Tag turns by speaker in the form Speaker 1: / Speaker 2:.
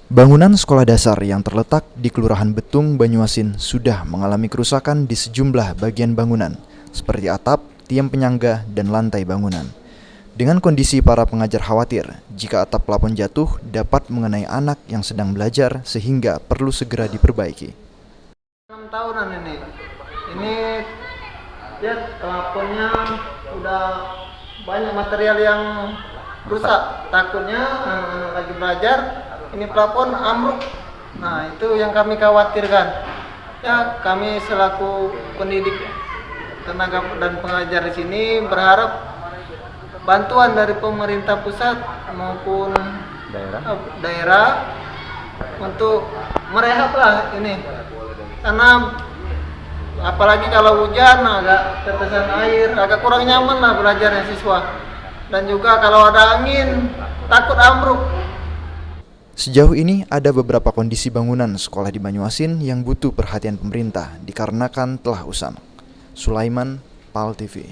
Speaker 1: Bangunan sekolah dasar yang terletak di Kelurahan Betung, Banyuasin sudah mengalami kerusakan di sejumlah bagian bangunan, seperti atap, tiang penyangga, dan lantai bangunan. Dengan kondisi para pengajar khawatir jika atap plafon jatuh dapat mengenai anak yang sedang belajar sehingga perlu segera diperbaiki.
Speaker 2: 6 tahunan ini lihat plafonnya udah banyak material yang rusak. Takutnya anak-anak lagi belajar ini plafon ambruk. Nah, itu yang kami khawatirkan. Ya, kami selaku pendidik, tenaga dan pengajar di sini berharap bantuan dari pemerintah pusat maupun daerah untuk merehab lah ini. Karena apalagi kalau hujan agak tetesan air, agak kurang nyaman lah belajarnya siswa. Dan juga kalau ada angin takut ambruk.
Speaker 1: Sejauh ini ada beberapa kondisi bangunan sekolah di Banyuasin yang butuh perhatian pemerintah dikarenakan telah usang. Sulaiman, PAL TV.